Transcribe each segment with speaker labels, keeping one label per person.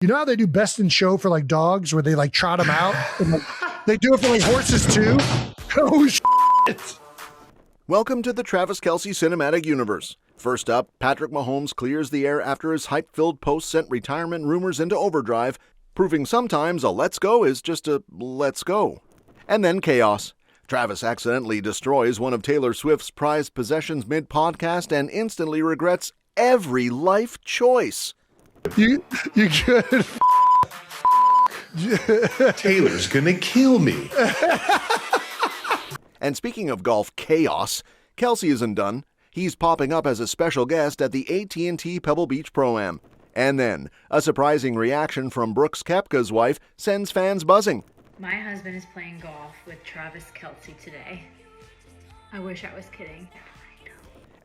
Speaker 1: You know how they do best in show for like dogs where they like trot them out? And like, they do it for like horses too? Oh, shit.
Speaker 2: Welcome to the Travis Kelce cinematic universe. First up, Patrick Mahomes clears the air after his hype-filled post sent retirement rumors into overdrive, proving sometimes a let's go is just a let's go. And then chaos. Travis accidentally destroys one of Taylor Swift's prized possessions mid-podcast and instantly regrets every life choice.
Speaker 1: You good?
Speaker 3: Taylor's gonna kill me.
Speaker 2: And speaking of golf chaos, Kelce isn't done. He's popping up as a special guest at the AT&T Pebble Beach Pro-Am. And then, a surprising reaction from Brooks Koepka's wife sends fans buzzing.
Speaker 4: My husband is playing golf with Travis Kelce today. I wish I was kidding.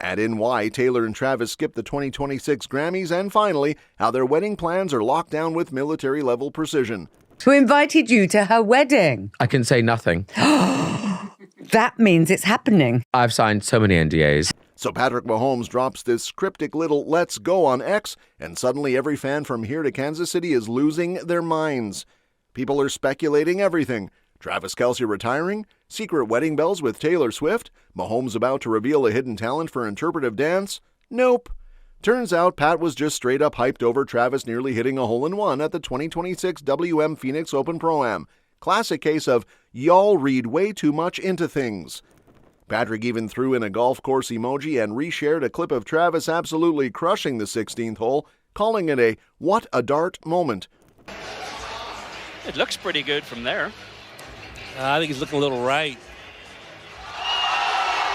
Speaker 2: Add in why Taylor and Travis skipped the 2026 Grammys, and finally, how their wedding plans are locked down with military-level precision.
Speaker 5: Who invited you to her wedding?
Speaker 6: I can say nothing.
Speaker 5: That means it's happening.
Speaker 6: I've signed so many NDAs.
Speaker 2: So Patrick Mahomes drops this cryptic little let's go on X, and suddenly every fan from here to Kansas City is losing their minds. People are speculating everything. Travis Kelce retiring? Secret wedding bells with Taylor Swift? Mahomes about to reveal a hidden talent for interpretive dance? Nope. Turns out Pat was just straight up hyped over Travis nearly hitting a hole-in-one at the 2026 WM Phoenix Open Pro-Am. Classic case of y'all read way too much into things. Patrick even threw in a golf course emoji and reshared a clip of Travis absolutely crushing the 16th hole, calling it a what a dart moment.
Speaker 7: It looks pretty good from there.
Speaker 8: I think he's looking a little right.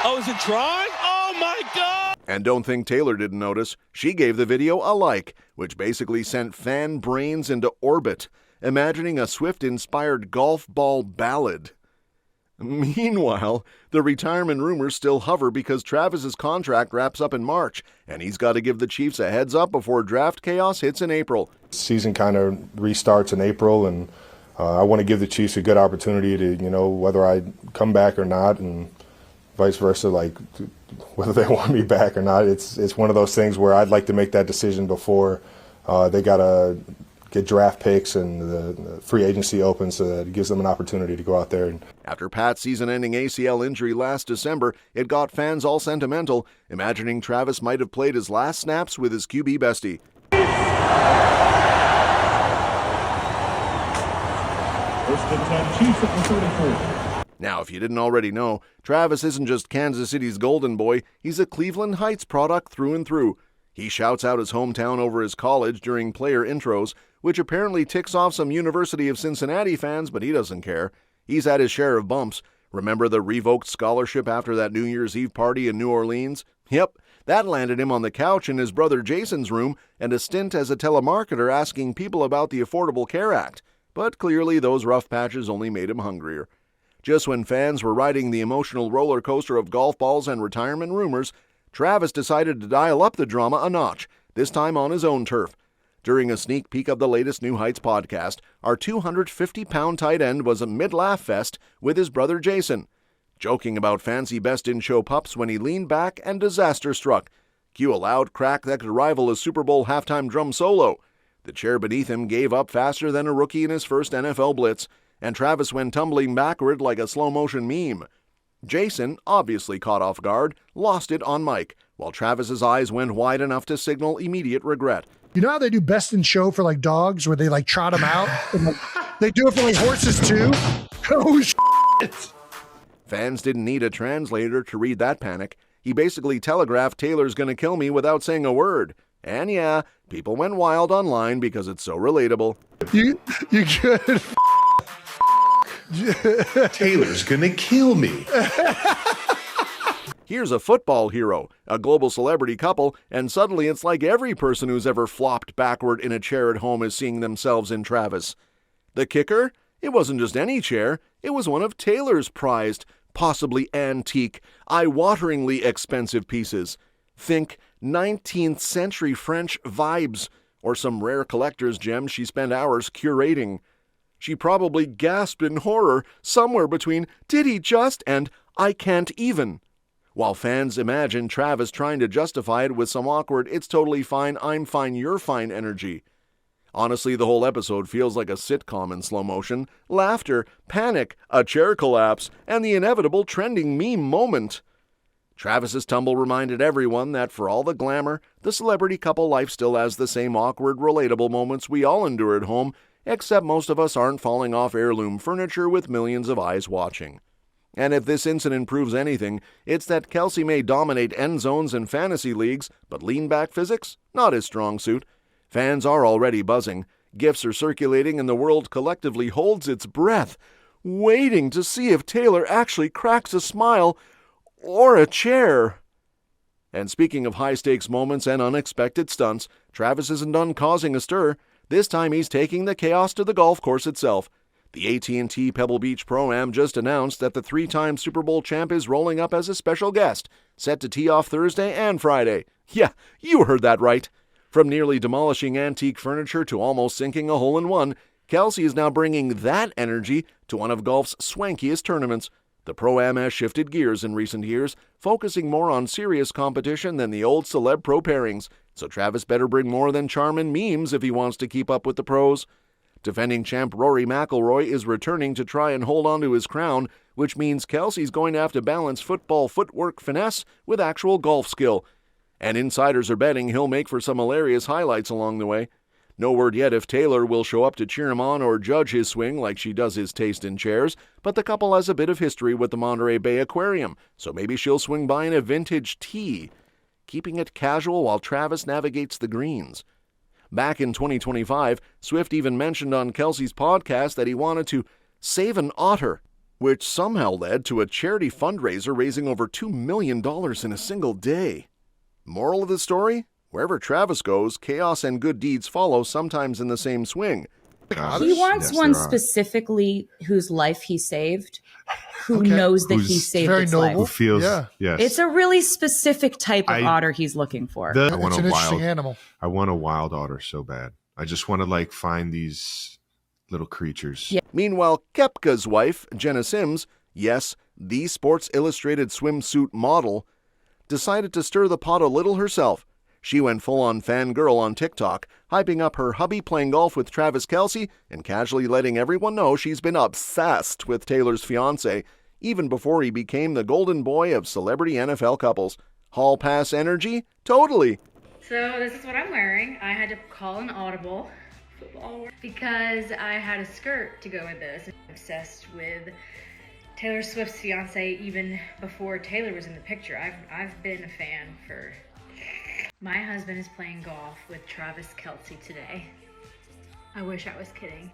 Speaker 8: Oh, is it drawing? Oh, my God!
Speaker 2: And don't think Taylor didn't notice. She gave the video a like, which basically sent fan brains into orbit, imagining a Swift-inspired golf ball ballad. Meanwhile, the retirement rumors still hover because Travis's contract wraps up in March, and he's got to give the Chiefs a heads up before draft chaos hits in April.
Speaker 9: Season kind of restarts in April, and I want to give the Chiefs a good opportunity to, whether I come back or not, and vice versa, like whether they want me back or not. It's one of those things where I'd like to make that decision before they got to get draft picks and the free agency opens, so that it gives them an opportunity to go out there.
Speaker 2: After Pat's season-ending ACL injury last December, it got fans all sentimental, imagining Travis might have played his last snaps with his QB bestie. Now, if you didn't already know, Travis isn't just Kansas City's golden boy, he's a Cleveland Heights product through and through. He shouts out his hometown over his college during player intros, which apparently ticks off some University of Cincinnati fans, but he doesn't care. He's had his share of bumps. Remember the revoked scholarship after that New Year's Eve party in New Orleans? Yep, that landed him on the couch in his brother Jason's room and a stint as a telemarketer asking people about the Affordable Care Act. But clearly those rough patches only made him hungrier. Just when fans were riding the emotional roller coaster of golf balls and retirement rumors, Travis decided to dial up the drama a notch, this time on his own turf. During a sneak peek of the latest New Heights podcast, our 250-pound tight end was a mid-laugh fest with his brother Jason, joking about fancy best-in-show pups when he leaned back and disaster struck. Cue a loud crack that could rival a Super Bowl halftime drum solo. The chair beneath him gave up faster than a rookie in his first NFL blitz, and Travis went tumbling backward like a slow-motion meme. Jason, obviously caught off guard, lost it on mic, while Travis's eyes went wide enough to signal immediate regret.
Speaker 1: You know how they do best in show for like dogs where they like trot them out? And like, they do it for like horses too? Oh, shit.
Speaker 2: Fans didn't need a translator to read that panic. He basically telegraphed Taylor's gonna kill me without saying a word. And yeah, people went wild online because it's so relatable.
Speaker 1: You good?
Speaker 3: Taylor's gonna kill me.
Speaker 2: Here's a football hero, a global celebrity couple, and suddenly it's like every person who's ever flopped backward in a chair at home is seeing themselves in Travis. The kicker? It wasn't just any chair, it was one of Taylor's prized, possibly antique, eye-wateringly expensive pieces. Think 19th century French vibes, or some rare collector's gem she spent hours curating. She probably gasped in horror somewhere between "did he just" and "I can't even." While fans imagine Travis trying to justify it with some awkward "it's totally fine, I'm fine, you're fine" energy. Honestly, the whole episode feels like a sitcom in slow motion. Laughter, panic, a chair collapse, and the inevitable trending meme moment. Travis's tumble reminded everyone that for all the glamour, the celebrity couple life still has the same awkward, relatable moments we all endure at home, except most of us aren't falling off heirloom furniture with millions of eyes watching. And if this incident proves anything, it's that Kelce may dominate end zones and fantasy leagues, but lean-back physics? Not his strong suit. Fans are already buzzing. Gifs are circulating and the world collectively holds its breath, waiting to see if Taylor actually cracks a smile or a chair. And speaking of high-stakes moments and unexpected stunts, Travis isn't done causing a stir. This time he's taking the chaos to the golf course itself. The AT&T Pebble Beach Pro-Am just announced that the three-time Super Bowl champ is rolling up as a special guest, set to tee off Thursday and Friday. Yeah, you heard that right. From nearly demolishing antique furniture to almost sinking a hole-in-one, Kelce is now bringing that energy to one of golf's swankiest tournaments. The Pro-Am has shifted gears in recent years, focusing more on serious competition than the old celeb pro pairings, so Travis better bring more than charm and memes if he wants to keep up with the pros. Defending champ Rory McIlroy is returning to try and hold on to his crown, which means Kelce's going to have to balance football footwork finesse with actual golf skill. And insiders are betting he'll make for some hilarious highlights along the way. No word yet if Taylor will show up to cheer him on or judge his swing like she does his taste in chairs, but the couple has a bit of history with the Monterey Bay Aquarium, so maybe she'll swing by in a vintage tee, keeping it casual while Travis navigates the greens. Back in 2025, Swift even mentioned on Kelce's podcast that he wanted to save an otter, which somehow led to a charity fundraiser raising over $2 million in a single day. Moral of the story? Wherever Travis goes, chaos and good deeds follow, sometimes in the same swing.
Speaker 10: He wants one specifically whose life he saved, who knows that he saved its life.
Speaker 3: Who feels, yes.
Speaker 10: It's a really specific type of otter he's looking for.
Speaker 3: I
Speaker 1: It's
Speaker 3: want
Speaker 1: an
Speaker 3: a
Speaker 1: interesting
Speaker 3: wild
Speaker 1: animal.
Speaker 3: I want a wild otter so bad. I just want to find these little creatures.
Speaker 10: Yeah.
Speaker 2: Meanwhile, Koepka's wife, Jenna Sims, yes, the Sports Illustrated swimsuit model, decided to stir the pot a little herself. She went full-on fangirl on TikTok, hyping up her hubby playing golf with Travis Kelce and casually letting everyone know she's been obsessed with Taylor's fiancé, even before he became the golden boy of celebrity NFL couples. Hall pass energy? Totally.
Speaker 4: So this is what I'm wearing. I had to call an audible because I had a skirt to go with this. I'm obsessed with Taylor Swift's fiance even before Taylor was in the picture. I've been a fan for... My husband is playing golf with Travis Kelce today. I wish I was kidding.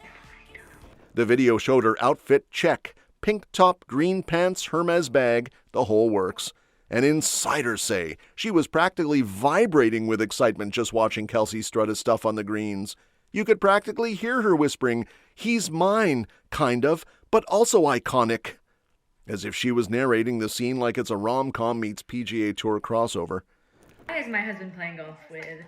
Speaker 2: The video showed her outfit check. Pink top, green pants, Hermes bag, the whole works. And insiders say she was practically vibrating with excitement just watching Kelce strut his stuff on the greens. You could practically hear her whispering, "He's mine," kind of, but also iconic. As if she was narrating the scene like it's a rom-com meets PGA Tour crossover.
Speaker 4: That is my husband playing golf with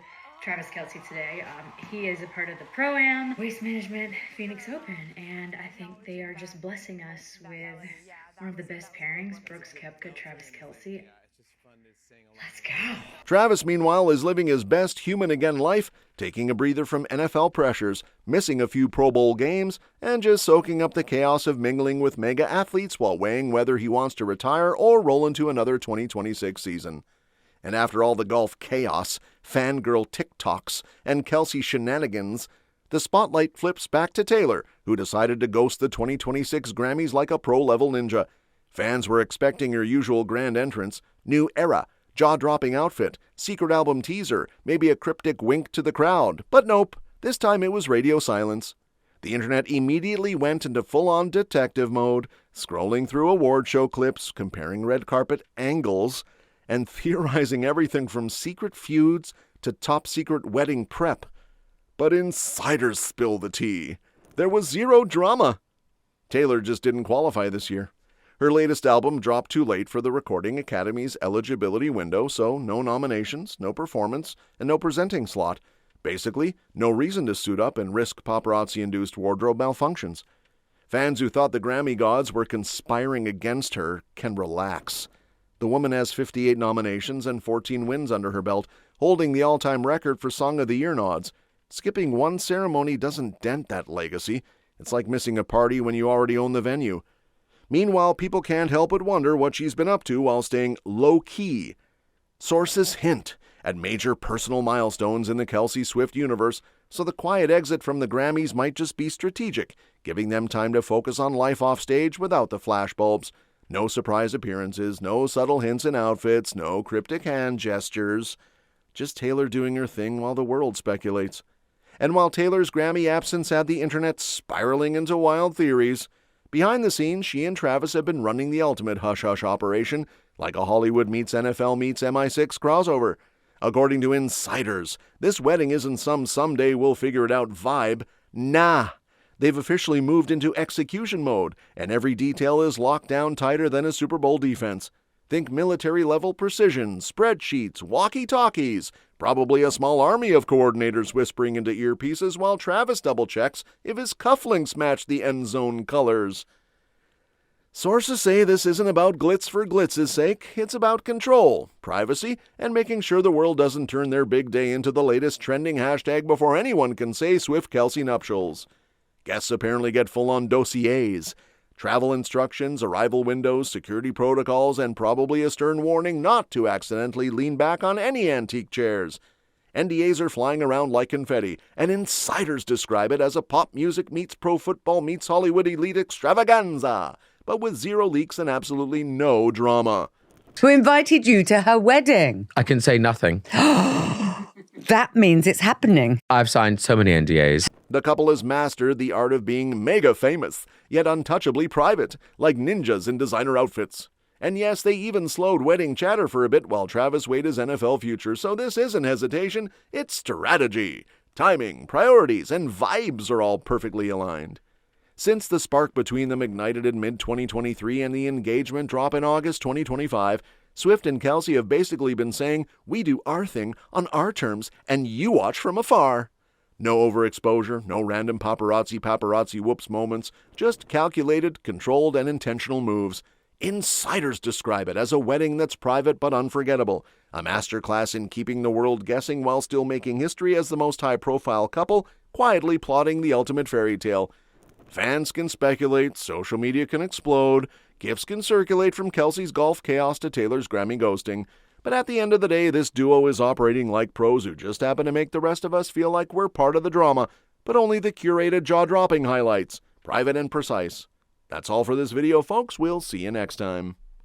Speaker 4: Travis Kelce today. He is a part of the Pro-Am Waste Management Phoenix Open, and I think they are just blessing us with one of the best pairings, Brooks Koepka, Travis Kelce. Let's go.
Speaker 2: Travis, meanwhile, is living his best human-again life, taking a breather from NFL pressures, missing a few Pro Bowl games, and just soaking up the chaos of mingling with mega athletes while weighing whether he wants to retire or roll into another 2026 season. And after all the golf chaos, fangirl TikToks, and Kelce shenanigans, the spotlight flips back to Taylor, who decided to ghost the 2026 Grammys like a pro-level ninja. Fans were expecting her usual grand entrance, new era, jaw-dropping outfit, secret album teaser, maybe a cryptic wink to the crowd. But nope, this time it was radio silence. The internet immediately went into full-on detective mode, scrolling through award show clips, comparing red carpet angles, and theorizing everything from secret feuds to top-secret wedding prep. But insiders spill the tea. There was zero drama. Taylor just didn't qualify this year. Her latest album dropped too late for the Recording Academy's eligibility window, so no nominations, no performance, and no presenting slot. Basically, no reason to suit up and risk paparazzi-induced wardrobe malfunctions. Fans who thought the Grammy gods were conspiring against her can relax. The woman has 58 nominations and 14 wins under her belt, holding the all-time record for Song of the Year nods. Skipping one ceremony doesn't dent that legacy. It's like missing a party when you already own the venue. Meanwhile, people can't help but wonder what she's been up to while staying low-key. Sources hint at major personal milestones in the Kelce-Swift universe, so the quiet exit from the Grammys might just be strategic, giving them time to focus on life off stage without the flashbulbs. No surprise appearances, no subtle hints in outfits, no cryptic hand gestures. Just Taylor doing her thing while the world speculates. And while Taylor's Grammy absence had the internet spiraling into wild theories, behind the scenes, she and Travis have been running the ultimate hush-hush operation, like a Hollywood meets NFL meets MI6 crossover. According to insiders, this wedding isn't some someday we'll figure it out vibe. Nah. They've officially moved into execution mode, and every detail is locked down tighter than a Super Bowl defense. Think military-level precision, spreadsheets, walkie-talkies, probably a small army of coordinators whispering into earpieces while Travis double-checks if his cufflinks match the end zone colors. Sources say this isn't about glitz for glitz's sake. It's about control, privacy, and making sure the world doesn't turn their big day into the latest trending hashtag before anyone can say Swift-Kelce nuptials. Guests apparently get full-on dossiers, travel instructions, arrival windows, security protocols, and probably a stern warning not to accidentally lean back on any antique chairs. NDAs are flying around like confetti, and insiders describe it as a pop music meets pro football meets Hollywood elite extravaganza, but with zero leaks and absolutely no drama.
Speaker 5: Who invited you to her wedding?
Speaker 6: I can say nothing.
Speaker 5: That means it's happening.
Speaker 6: I've signed so many NDAs.
Speaker 2: The couple has mastered the art of being mega famous, yet untouchably private, like ninjas in designer outfits. And yes, they even slowed wedding chatter for a bit while Travis weighed his NFL future, so this isn't hesitation, it's strategy. Timing, priorities, and vibes are all perfectly aligned. Since the spark between them ignited in mid-2023 and the engagement drop in August 2025, Swift and Kelce have basically been saying, we do our thing on our terms, and you watch from afar. No overexposure, no random paparazzi whoops moments, just calculated, controlled, and intentional moves. Insiders describe it as a wedding that's private but unforgettable, a masterclass in keeping the world guessing while still making history as the most high-profile couple, quietly plotting the ultimate fairy tale. Fans can speculate, social media can explode, gifts can circulate from Kelce's golf chaos to Taylor's Grammy ghosting, but at the end of the day, this duo is operating like pros who just happen to make the rest of us feel like we're part of the drama, but only the curated jaw-dropping highlights, private and precise. That's all for this video, folks. We'll see you next time.